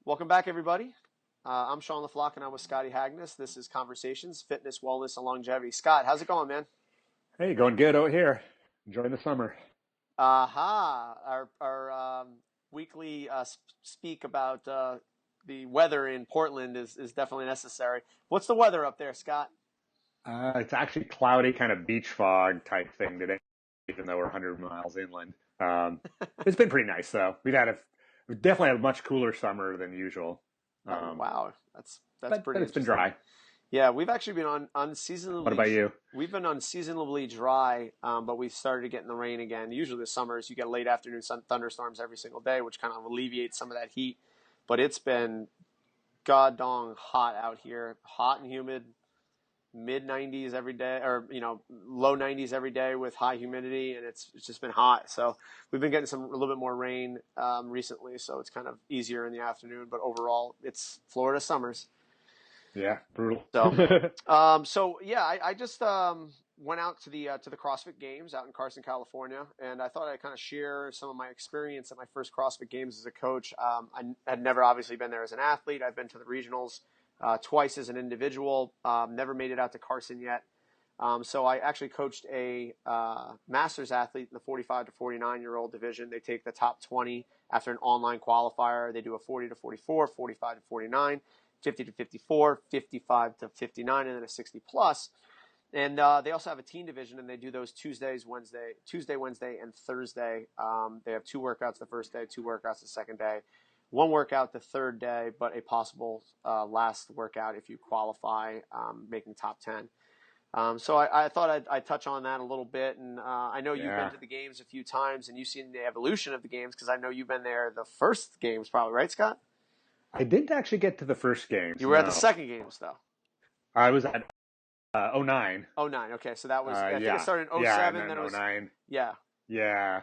Welcome back, everybody. I'm Sean LaFlock, and I'm with Scotty Hagnes. This is Conversations, Fitness, Wellness, and Longevity. Scott, how's it going, man? Hey, going good out here. Enjoying the summer. Aha! Our weekly speak about the weather in Portland is definitely necessary. What's the weather up there, Scott? It's actually cloudy, kind of beach fog type thing today, even though we're 100 miles inland. It's been pretty nice though. We've definitely had a much cooler summer than usual. Oh, Um, wow, that's but pretty it's been interesting. dry. Yeah, we've actually been What about you? we've been unseasonably dry, but we've started getting the rain again. Usually the summers you get late afternoon thunderstorms every single day, which kind of alleviates some of that heat. But it's been god dong hot out here, hot and humid, mid 90s every day, or low 90s every day with high humidity, and it's just been hot. So we've been getting a little bit more rain recently, so it's kind of easier in the afternoon. But overall, it's Florida summers. Yeah, brutal. So, so yeah, I just went out to the CrossFit Games out in Carson, California, and I thought I'd kind of share some of my experience at my first CrossFit Games as a coach. I had never obviously been there as an athlete. I've been to the regionals twice as an individual. Never made it out to Carson yet. So I actually coached a master's athlete in the 45 to 49-year-old division. They take the top 20 after an online qualifier. They do a 40 to 44, 45 to 49, 50 to 54, 55 to 59, and then a 60 plus. And they also have a teen division, and they do those Tuesday, Wednesday, and Thursday. They have two workouts the first day, two workouts the second day, one workout the third day, but a possible last workout if you qualify, making top 10. So I thought I'd touch on that a little bit. And I know you've been Yeah, to the games a few times, and you've seen the evolution of the games because I know you've been there the first games probably, right, Scott? I didn't actually get to the first games. You were at the No, second games, though. I was at '09. Oh nine. Okay, so that was, I think it Yeah, started in oh yeah, and 07, then then it was, '09. yeah. Yeah,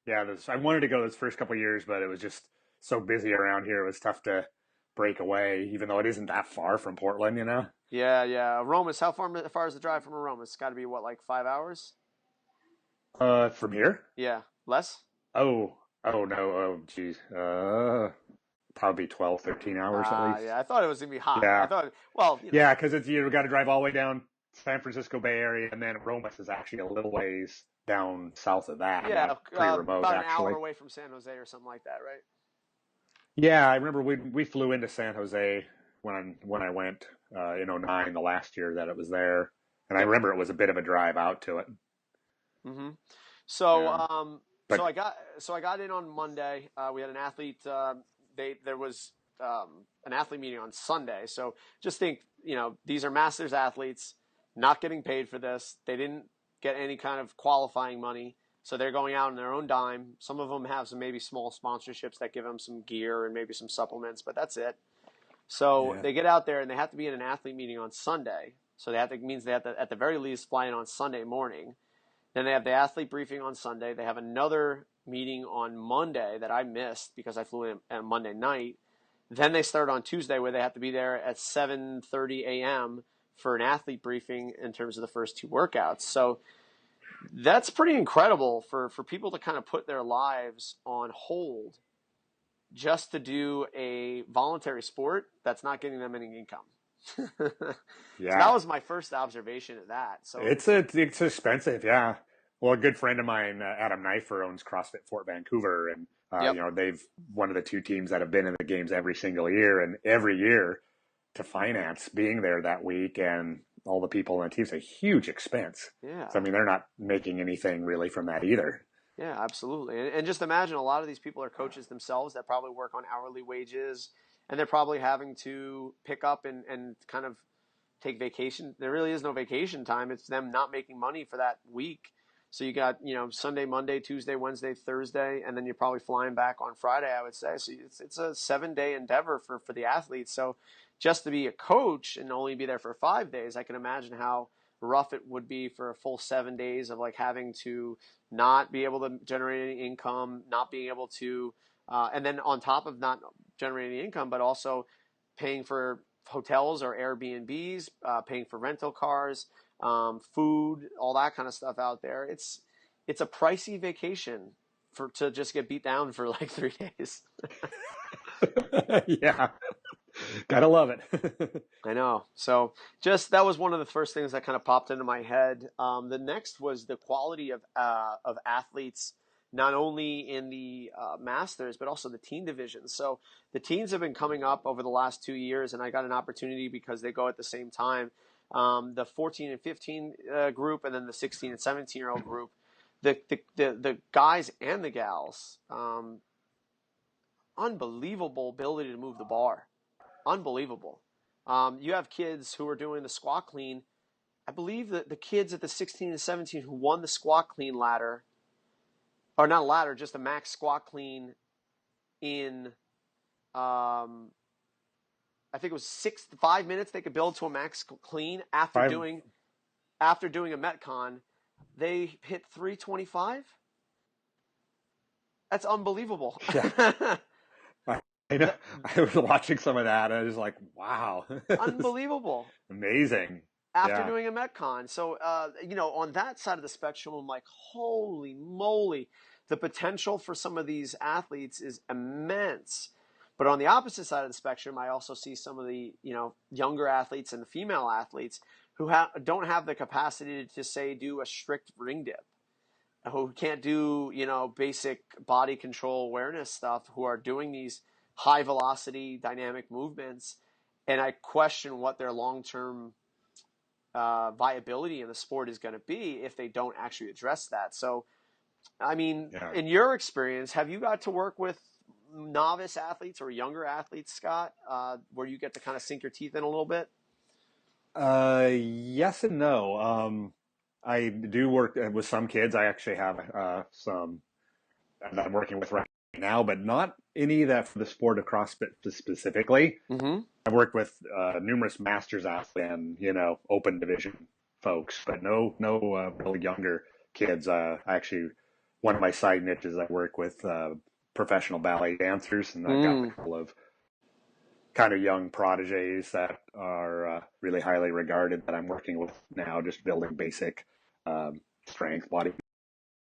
yeah. I wanted to go those first couple of years, but it was just so busy around here. It was tough to break away, even though it isn't that far from Portland, you know. Yeah, yeah. Aromas, how far is the drive from Aromas? It's got to be what, like 5 hours? From here? Yeah, less? Oh no, oh geez, probably 12, 13 hours at least. Yeah, I thought it was going to be hot. I Yeah, thought, well, yeah, because it's you got to drive all the way down San Francisco Bay Area, and then Romas is actually a little ways down south of that. yeah, Pretty remote about an hour actually. away from San Jose or something like that, right? Yeah, I remember we flew into San Jose when I went in '09, the last year that it was there, and I Yep. remember it was a bit of a drive out to it. hmm So, Yeah, so but I got in on Monday. We had an athlete. There was an athlete meeting on Sunday. So just think, these are masters athletes, not getting paid for this. They didn't get any kind of qualifying money, so they're going out on their own dime. Some of them have some maybe small sponsorships that give them some gear and maybe some supplements, but that's it. So yeah, they get out there and they have to be in an athlete meeting on Sunday. So means they have to at the very least fly in on Sunday morning. Then they have the athlete briefing on Sunday. They have another meeting on Monday that I missed because I flew in on Monday night. Then they start on Tuesday where they have to be there at 7:30 a.m. for an athlete briefing in terms of the first two workouts. So that's pretty incredible for people to kind of put their lives on hold just to do a voluntary sport that's not getting them any income. So that yeah. was my first observation of that. So It's expensive, yeah. Well, a good friend of mine, Adam Knifer, owns CrossFit Fort Vancouver, and yep. they've one of the two teams that have been in the games every single year, and every year to finance being there that week and all the people on the team's a huge expense. So I Yeah. mean, they're not making anything really from that either. Yeah, absolutely. And just imagine a lot of these people are coaches themselves that probably work on hourly wages and they're probably having to pick up and kind of take vacation. There really is no vacation time. It's them not making money for that week. So you got, Sunday, Monday, Tuesday, Wednesday, Thursday, and then you're probably flying back on Friday, I would say. So it's a 7-day endeavor for the athletes. So just to be a coach and only be there for 5 days, I can imagine how rough it would be for a full 7 days of like having to not be able to generate any income, not being able to, and then on top of not generating income, but also paying for hotels or Airbnbs, paying for rental cars, food, all that kind of stuff out there. It's a pricey vacation to just get beat down for like 3 days. Yeah, gotta love it. I know. So just that was one of the first things that kind of popped into my head. The next was the quality of athletes, not only in the masters but also the teen division. So the teens have been coming up over the last 2 years, and I got an opportunity because they go at the same time. The 14 and 15 group, and then the 16 and 17-year-old group. The guys and the gals, unbelievable ability to move the bar, unbelievable. You have kids who are doing the squat clean. I believe that the kids at the 16 and 17 who won the squat clean ladder, or not a ladder, just a max squat clean in, I think it was 5 minutes. They could build to a max clean after Five. doing a Metcon. They hit 325. That's unbelievable. Yeah. I know. I was watching some of that, and I was like, wow. Unbelievable. Amazing. After Yeah. doing a Metcon. So, on that side of the spectrum, I'm like, holy moly, the potential for some of these athletes is immense. But on the opposite side of the spectrum, I also see some of the, younger athletes and the female athletes who don't have the capacity to, say, do a strict ring dip, who can't do, basic body control awareness stuff, who are doing these high velocity dynamic movements. And I question what their long-term viability in the sport is going to be if they don't actually address that. So, I mean, Yeah. in your experience, have you got to work with novice athletes or younger athletes, Scott, where you get to kind of sink your teeth in a little bit? Yes and no. I do work with some kids. I actually have some that I'm working with right now, but not any that for the sport of CrossFit specifically. Mm-hmm. I've worked with numerous masters athletes and open division folks, but no really younger kids. Actually, one of my side niches, I work with professional ballet dancers, and I've got a couple of kind of young prodigies that are really highly regarded that I'm working with now, just building basic strength, body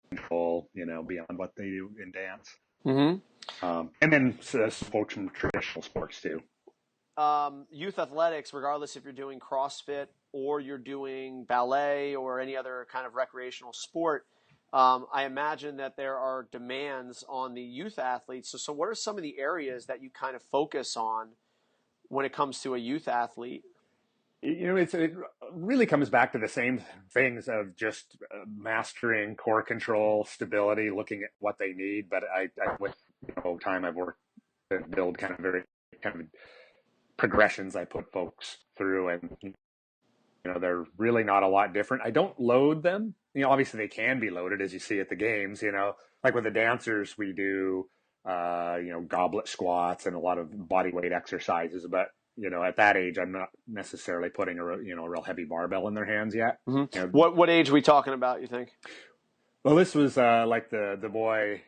control, beyond what they do in dance. Mm-hmm. And then folks from traditional sports too. Youth athletics, regardless if you're doing CrossFit or you're doing ballet or any other kind of recreational sport, I imagine that there are demands on the youth athletes. So what are some of the areas that you kind of focus on when it comes to a youth athlete? It really comes back to the same things of just mastering core control, stability, looking at what they need. But I with time, I've worked to build kind of progressions I put folks through, and they're really not a lot different. I don't load them. Obviously they can be loaded, as you see at the games. Like with the dancers, we do goblet squats and a lot of body weight exercises, but at that age, I'm not necessarily putting a real heavy barbell in their hands yet. Mm-hmm. What age are we talking about, you think? Well, this was like the boy,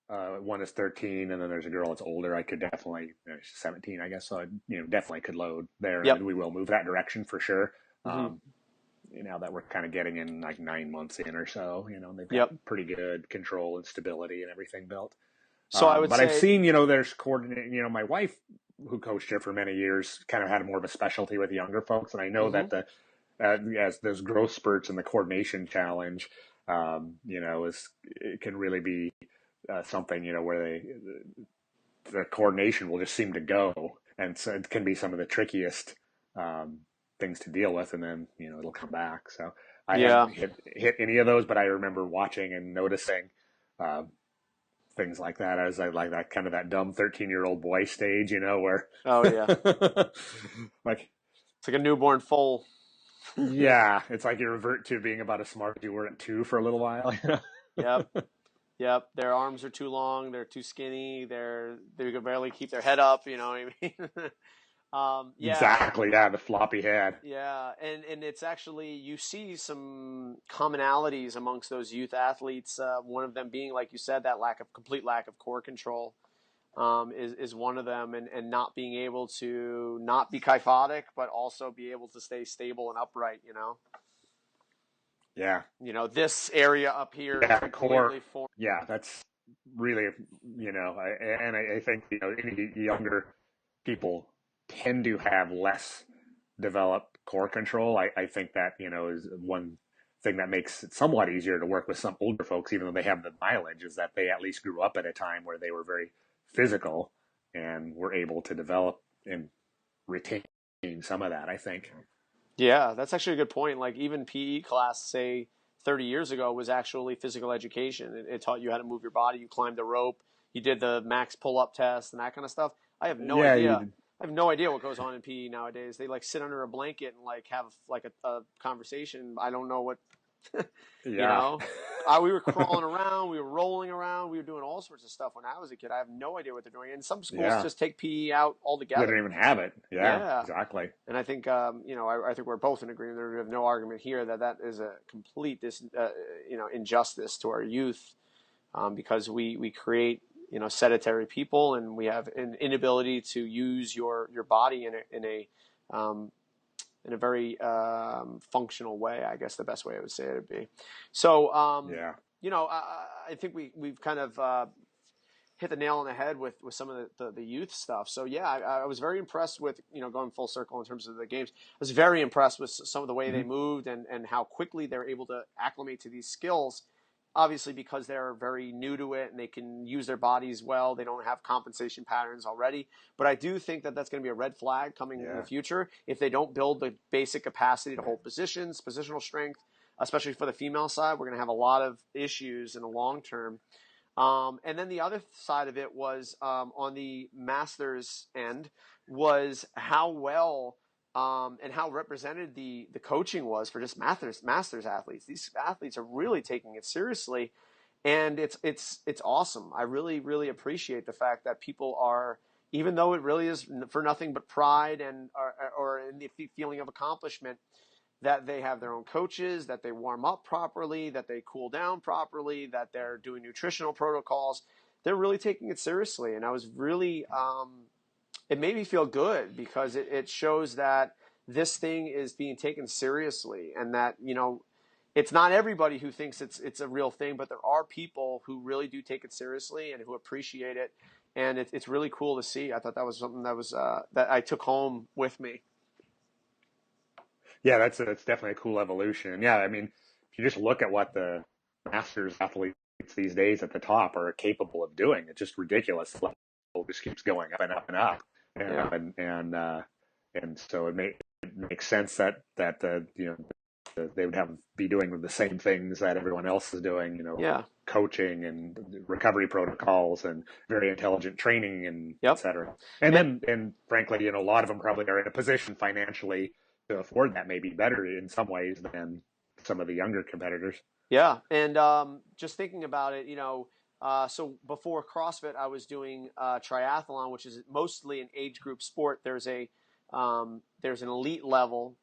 one is 13, and then there's a girl that's older. I could definitely, 17, I guess. So I, definitely could load there, Yep. and we will move that direction for sure. Mm-hmm. Now that we're kind of getting in like 9 months in or so, they've got Yep. pretty good control and stability and everything built. So I would say, I've seen, there's coordinating, my wife who coached here for many years kind of had more of a specialty with younger folks. And I know mm-hmm. that as those growth spurts and the coordination challenge, it can really be something, where the coordination will just seem to go. And so it can be some of the trickiest things to deal with, and then it'll come back. So I haven't hit any of those, but I remember watching and noticing things like that. I was like that kind of that dumb 13-year-old boy stage, where oh yeah, like it's like a newborn foal. Yeah, it's like you revert to being about as smart as you were at 2 for a little while. Yep. Their arms are too long. They're too skinny. They can barely keep their head up. You know what I mean? Yeah. Exactly. Yeah, the floppy head. Yeah, and it's actually, you see some commonalities amongst those youth athletes. One of them being, like you said, that complete lack of core control is one of them, and not being able to not be kyphotic, but also be able to stay stable and upright. Yeah. This area up here is completely core. Yeah, that's really, I think, any younger people tend to have less developed core control. I think that, is one thing that makes it somewhat easier to work with some older folks, even though they have the mileage, is that they at least grew up at a time where they were very physical and were able to develop and retain some of that, I think. Yeah, that's actually a good point. Like even PE class, say 30 years ago, was actually physical education. It taught you how to move your body. You climbed the rope. You did the max pull-up test and that kind of stuff. I have no Yeah, idea. I have no idea what goes on in PE nowadays. They like sit under a blanket and like have like a conversation. I don't know what, you yeah. know. We were crawling around, we were rolling around, we were doing all sorts of stuff when I was a kid. I have no idea what they're doing. And some schools Yeah. just take PE out They altogether. don't even have it. Yeah, Yeah. exactly. And I think, I think we're both in agreement. We have no argument here that that is a complete, injustice to our youth, because we create, sedentary people, and we have an inability to use your body um, in a very functional way. I guess the best way I would say it would be. So, Yeah. I think we've kind of hit the nail on the head with some of the youth stuff. So yeah, I was very impressed with, going full circle in terms of the games. I was very impressed with some of the way Mm-hmm. they moved and how quickly they're able to acclimate to these skills. Obviously, because they're very new to it and they can use their bodies well, they don't have compensation patterns already. But I do think that that's going to be a red flag coming in the Yeah. future if they don't build the basic capacity to hold positions, positional strength, especially for the female side. We're going to have a lot of issues in the long term. And then the other side of it was, on the Masters end, was how well and how represented the coaching was for just Masters athletes. These athletes are really taking it seriously, and it's awesome. I really really appreciate the fact that people are, even though it really is for nothing but pride and or in the feeling of accomplishment, that they have their own coaches, that they warm up properly, that they cool down properly, that they're doing nutritional protocols. They're really taking it seriously. And I was really, it made me feel good because it shows that this thing is being taken seriously, and that, it's not everybody who thinks it's a real thing, but there are people who really do take it seriously and who appreciate it. And it's really cool to see. I thought that was something that was, that I took home with me. Yeah, that's definitely a cool evolution. Yeah, I mean, if you just look at what the masters athletes these days at the top are capable of doing, it's just ridiculous. The level just keeps going up and up and up, Yeah. and so it makes sense that they would be doing the same things that everyone else is doing. Yeah. Coaching and recovery protocols and very intelligent training and et Yep. cetera. And And then, and frankly, a lot of them probably are in a position financially to afford that maybe better in some ways than some of the younger competitors. yeah, and just thinking about it, so before CrossFit, I was doing triathlon, which is mostly an age group sport. There's an elite level,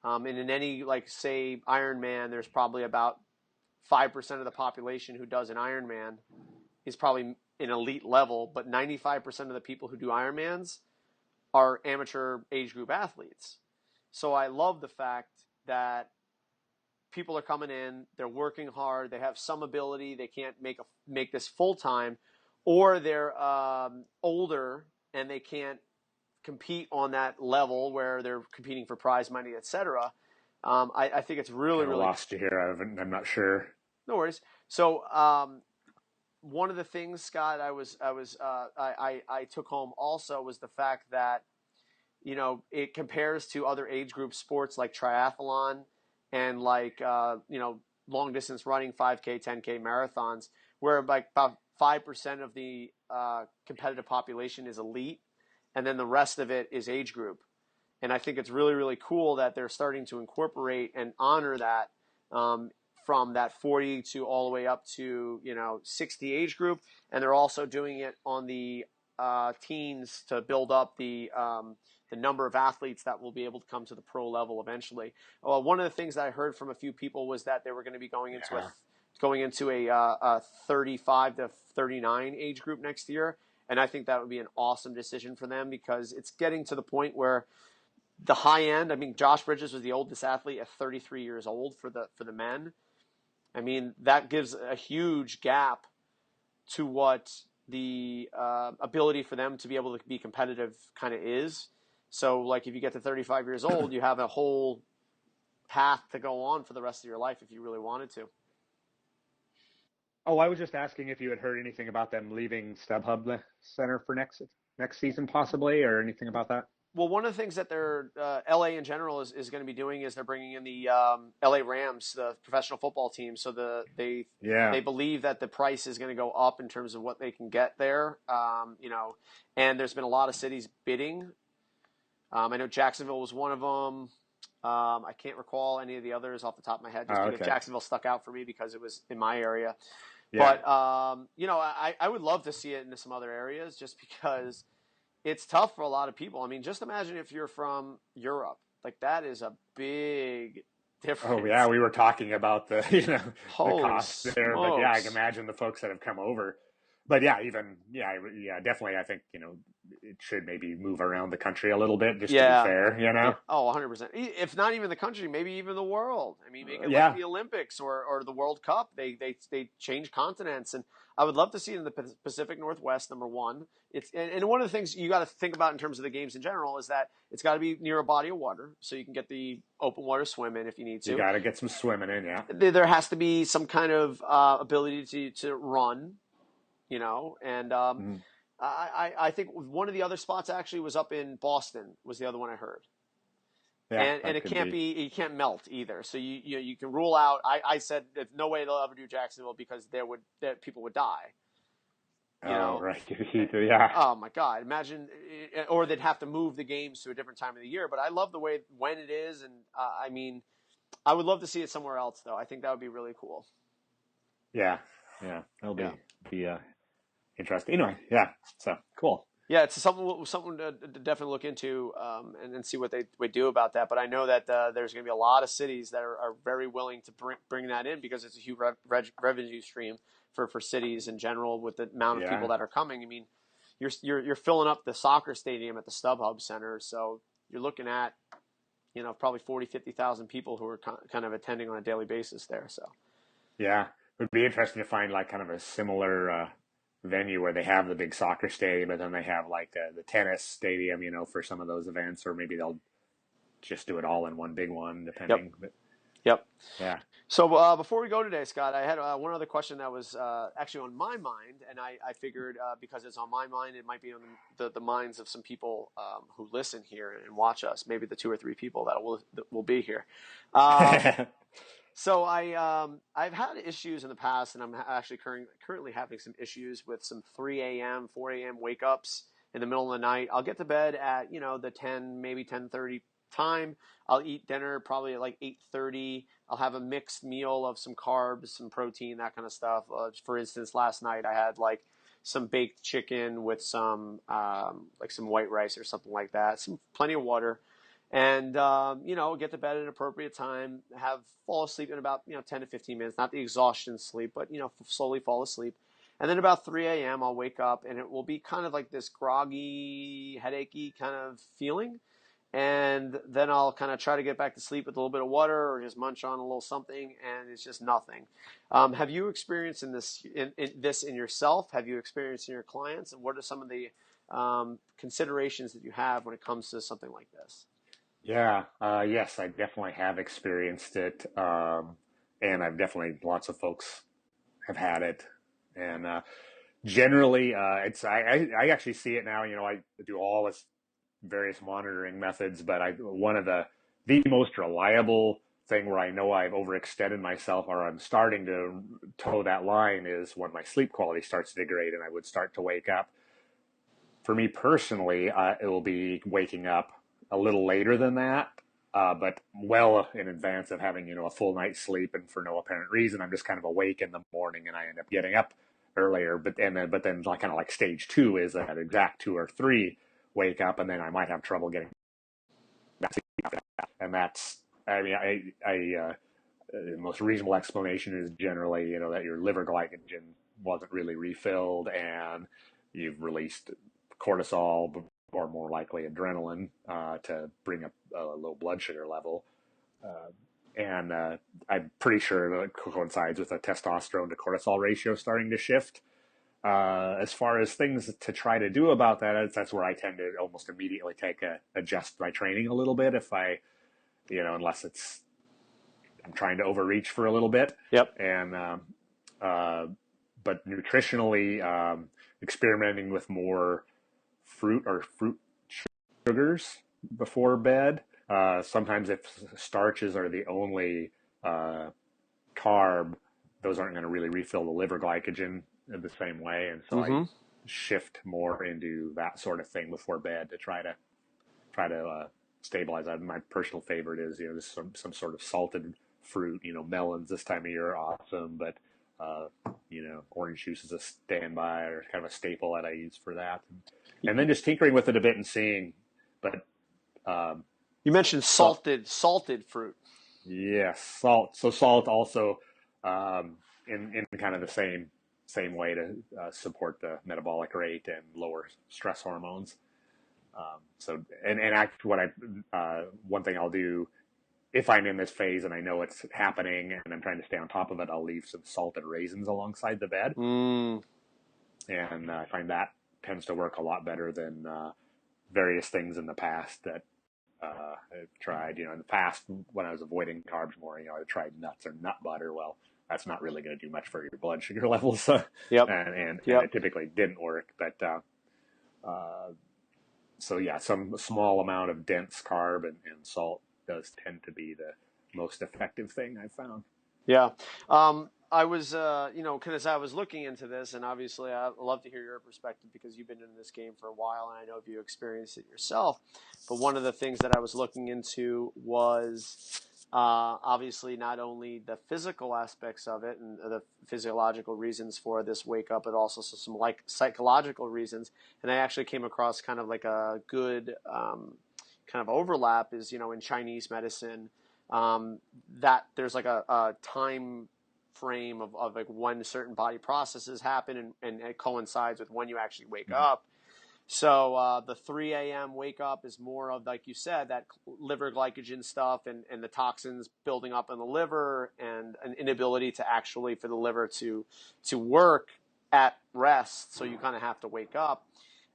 and in any, like, say Ironman, there's probably about 5% of the population who does an Ironman is probably an elite level, but 95% of the people who do Ironmans are amateur age group athletes. So I love the fact that people are coming in, they're working hard, they have some ability, they can't make this full time, or they're older and they can't compete on that level where they're competing for prize money, etc. I think it's really Kind of really, lost you here. I'm not sure. no worries. So one of the things, Scott, I took home also was the fact that, it compares to other age group sports like triathlon and like, long distance running, 5K, 10K marathons, where like about 5% of the competitive population is elite, and then the rest of it is age group. And I think it's really, really cool that they're starting to incorporate and honor that, from that 40 to all the way up to, 60 age group. And they're also doing it on the teens to build up the number of athletes that will be able to come to the pro level eventually. One of the things that I heard from a few people was that they were going to be going into a 35 to 39 age group next year. And I think that would be an awesome decision for them, because it's getting to the point where the high end, I mean, Josh Bridges was the oldest athlete at 33 years old for the men. I mean, that gives a huge gap to what the ability for them to be able to be competitive kind of is. So, like, if you get to 35 years old, you have a whole path to go on for the rest of your life if you really wanted to. Oh, I was just asking if you had heard anything about them leaving StubHub Center for next season, possibly, or anything about that. Well, one of the things that they're LA in general is going to be doing is they're bringing in the LA Rams, the professional football team. So Yeah. they believe that the price is going to go up in terms of what they can get there. And there's been a lot of cities bidding. I know Jacksonville was one of them. I can't recall any of the others off the top of my head, just Oh, because okay. Jacksonville stuck out for me because it was in my area. Yeah. But I would love to see it into some other areas, just because it's tough for a lot of people. I mean, just imagine if you're from Europe. Like, that is a big Oh, yeah. difference. We were talking about the the Holy cost there, but yeah, I can smokes. imagine the folks that have come over. But yeah, definitely. I think it should maybe move around the country a little bit just to be Yeah. fair. Yeah. Oh, 100%. If not even the country, maybe even the world. I mean, make it like Yeah. the Olympics or the World Cup. They change continents, and I would love to see it in the Pacific Northwest. Number one, and one of the things you got to think about in terms of the games in general is that it's got to be near a body of water, so you can get the open water swim in if you need You to. got to get some swimming in. Yeah. There has to be some kind of ability to run, and Mhm. I think one of the other spots actually was up in Boston, was the other one I heard. Yeah, And that it could can't be. be, it can't melt either. So you can rule out. I said there's no way they'll ever do Jacksonville because that people would die. You Oh, know, right. Yeah. oh my God, imagine, or they'd have to move the games to a different time of the year. But I love the way when it is, and I mean, I would love to see it somewhere else though. I think that would be really cool. Yeah. Yeah. That'll Yeah. be interesting. Anyway, yeah. So cool. Yeah, it's something to definitely look into, and see what they would do about that. But I know that there's going to be a lot of cities that are very willing to bring that in because it's a huge revenue stream for cities in general with the amount of people Yeah. that are coming. I mean, you're filling up the soccer stadium at the StubHub Center, so you're looking at probably 40-50,000 people who are kind of attending on a daily basis there. So Yeah. It would be interesting to find like kind of a similar venue where they have the big soccer stadium, but then they have like the tennis stadium, for some of those events, or maybe they'll just do it all in one big one, yep, depending. But yep. yeah. So before we go today, Scott, I had one other question that was actually on my mind, and I figured because it's on my mind, it might be on the minds of some people who listen here and watch us, maybe the two or three people that will be here. So I've had issues in the past, and I'm actually currently having some issues with some 3 a.m., 4 a.m. wake ups in the middle of the night. I'll get to bed at the 10, maybe 10:30 time. I'll eat dinner probably at like 8:30. I'll have a mixed meal of some carbs, some protein, that kind of stuff. For instance, last night I had like some baked chicken with some like some white rice or something like that. Some plenty of water, and get to bed at an appropriate time. Fall asleep in about 10 to 15 minutes. Not the exhaustion sleep, but slowly fall asleep. And then about 3 a.m. I'll wake up, and it will be kind of like this groggy, headachy kind of feeling, and then I'll kind of try to get back to sleep with a little bit of water or just munch on a little something, and it's just nothing. Have you experienced this in yourself? Have you experienced in your clients? And what are some of the considerations that you have when it comes to something like this? Yeah. Yes, I definitely have experienced it. And I've definitely, lots of folks have had it. And generally, I actually see it now. I do all this various monitoring methods, but one of the most reliable thing where I know I've overextended myself or I'm starting to toe that line is when my sleep quality starts to degrade and I would start to wake up. For me personally, it will be waking up a little later than that, but well in advance of having a full night's sleep, and for no apparent reason, I'm just kind of awake in the morning, and I end up getting up earlier. But then like kind of like stage two is that exact 2 or 3 wake up, and then I might have trouble getting back to sleep after that. And that's, I mean, the most reasonable explanation is generally that your liver glycogen wasn't really refilled, and you've released cortisol or more likely adrenaline to bring up a low blood sugar level. Uh, and I'm pretty sure that coincides with a testosterone to cortisol ratio starting to shift. As far as things to try to do about that, that's where I tend to almost immediately adjust my training a little bit if I, unless I'm trying to overreach for a little bit. Yep. And, uh, but nutritionally, experimenting with more fruit sugars before bed. Sometimes if starches are the only carb, those aren't going to really refill the liver glycogen in the same way, and so I Mm-hmm. shift more into that sort of thing before bed to try to stabilize that. My personal favorite is just some sort of salted fruit. Melons this time of year are awesome, but orange juice is a standby or kind of a staple that I use for that, and then just tinkering with it a bit and seeing. But You mentioned so salted fruit. yes, salt. So salt also in kind of the same way to support the metabolic rate and lower stress hormones. One thing I'll do if I'm in this phase and I know it's happening and I'm trying to stay on top of it, I'll leave some salted raisins alongside the bed, Mm. and I find that tends to work a lot better than various things in the past that I've tried. In the past when I was avoiding carbs more, I tried nuts or nut butter. Well, that's not really going to do much for your blood sugar levels, Yep. and Yep. it typically didn't work. But uh, so yeah, some small amount of dense carb and salt does tend to be the most effective thing I've found. Yeah. I was, because I was looking into this, and obviously I'd love to hear your perspective because you've been in this game for a while, and I know if you experienced it yourself. But one of the things that I was looking into was obviously not only the physical aspects of it and the physiological reasons for this wake up, but also some like psychological reasons. And I actually came across kind of like a good kind of overlap is, in Chinese medicine that there's like a time frame of like when certain body processes happen and it coincides with when you actually wake Mm-hmm. up. So the 3 a.m. wake up is more of, like you said, that liver glycogen stuff and the toxins building up in the liver and an inability to actually for the liver to work at rest. So you kind of have to wake up.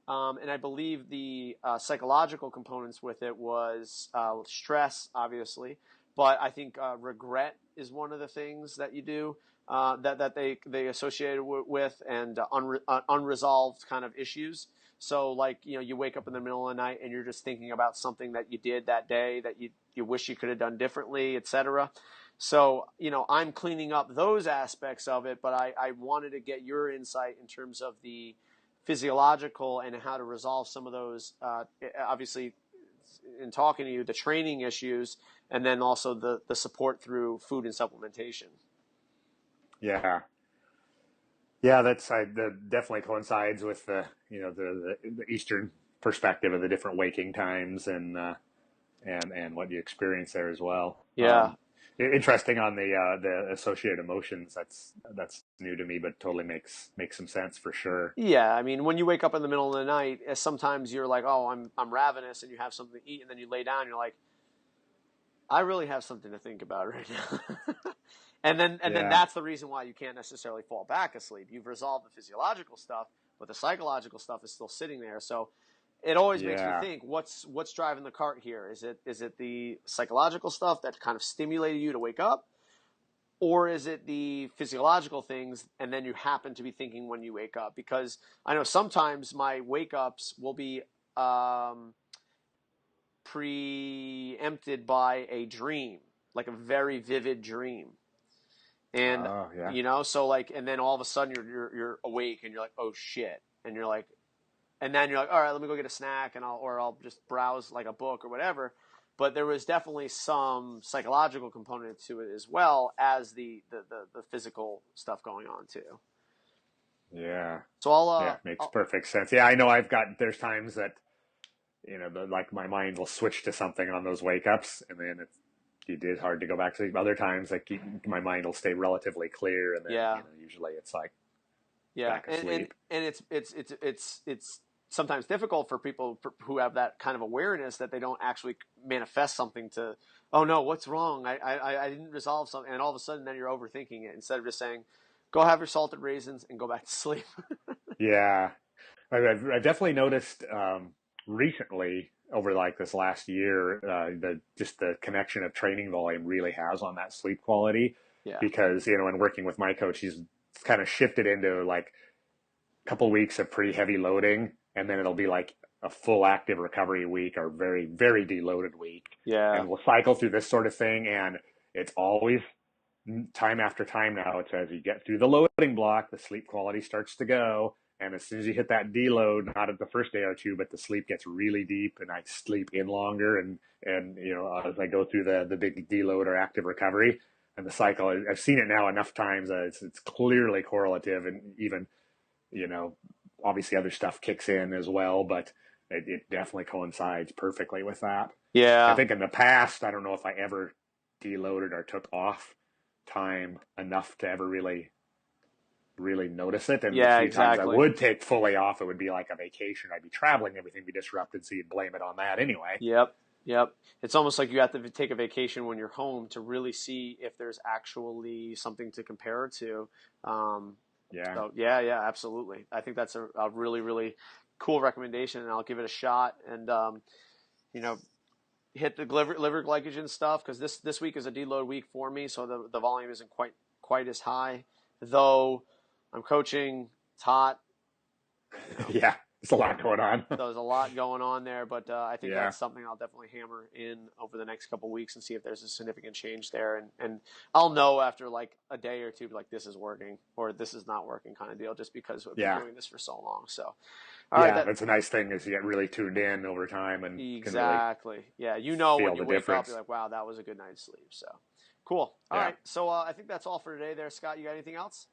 And I believe the psychological components with it was stress, obviously, but I think regret is one of the things that you do that they associated with and unresolved kind of issues. So like you wake up in the middle of the night and you're just thinking about something that you did that day that you wish you could have done differently, etc. So I'm cleaning up those aspects of it, but I wanted to get your insight in terms of the physiological and how to resolve some of those. Obviously, in talking to you, the training issues, and then also the support through food and supplementation. Yeah, yeah, that definitely coincides with the Eastern perspective of the different waking times and what you experience there as well. Yeah. Interesting on the associated emotions. That's new to me, but totally makes some sense for sure. Yeah, I mean, when you wake up in the middle of the night, sometimes you're like, "Oh, I'm ravenous," and you have something to eat, and then you lay down, and you're like, "I really have something to think about right now." and then Yeah, that's the reason why you can't necessarily fall back asleep. You've resolved the physiological stuff, but the psychological stuff is still sitting there. So it always makes me yeah, think, what's driving the cart here? Is it the psychological stuff that kind of stimulated you to wake up? Or is it the physiological things and then you happen to be thinking when you wake up? Because I know sometimes my wake ups will be preempted by a dream, like a very vivid dream. And oh yeah, so like, and then all of a sudden you're awake and you're like, oh shit, and you're like, and then you're like, all right, let me go get a snack and I'll just browse like a book or whatever. But there was definitely some psychological component to it as well as the physical stuff going on too. yeah, So yeah. Makes perfect sense. Yeah, I know. There's times that like my mind will switch to something on those wake ups, and then it is hard to go back to sleep. Other times, like my mind will stay relatively clear, and then yeah, usually it's like yeah, back and asleep. and it's sometimes difficult for people who have that kind of awareness that they don't actually manifest something to, oh no, what's wrong? I didn't resolve something, and all of a sudden then you're overthinking it instead of just saying, go have your salted raisins and go back to sleep. Yeah. I've definitely noticed recently over like this last year, the connection of training volume really has on that sleep quality Yeah. because, in working with my coach, he's kind of shifted into like a couple weeks of pretty heavy loading, and then it'll be like a full active recovery week or very, very deloaded week. Yeah. And we'll cycle through this sort of thing. And it's always time after time now, it's as you get through the loading block, the sleep quality starts to go. And as soon as you hit that deload, not at the first day or two, but the sleep gets really deep and I sleep in longer. And as I go through the big deload or active recovery and the cycle, I've seen it now enough times. It's clearly correlative and even, you know, obviously other stuff kicks in as well, but it definitely coincides perfectly with that. I Yeah. think in the past, I don't know if I ever deloaded or took off time enough to ever really notice it. And the Yeah, few times I exactly. would take fully off, it would be like a vacation. I'd be traveling, everything would be disrupted, so you'd blame it on that anyway. Yep. Yep. It's almost like you have to take a vacation when you're home to really see if there's actually something to compare it to. Um, Yeah. so yeah, yeah, absolutely. I think that's a really, really cool recommendation, and I'll give it a shot. And you know, hit the liver glycogen stuff because this week is a deload week for me, so the volume isn't quite as high. Though I'm coaching, it's hot. You know, Yeah. There's a lot going on. there's a lot going on there, but I think Yeah. that's something I'll definitely hammer in over the next couple of weeks and see if there's a significant change there. And I'll know after like a day or two, like this is working or this is not working kind of deal, just because I've been Yeah. doing this for so long. So, all right, Yeah. That's a nice thing is you get really tuned in over time and can really exactly. Yeah, when feel you the wake up, you're difference. like, wow, that was a good night's sleep. So, cool. All Yeah. right, so I think that's all for today. There, Scott. You got anything else?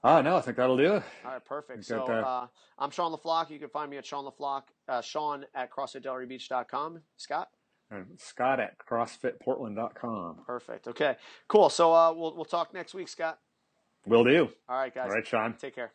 Oh, no, I think that'll do it. All right, perfect. We got So I'm Sean LaFlock. You can find me at Sean LaFlock, Sean at CrossFitDelrabeach.com. Scott? Scott at CrossFitPortland.com. Perfect. Okay, cool. So we'll talk next week, Scott. Will do. All right, All guys. right, Sean. Take care.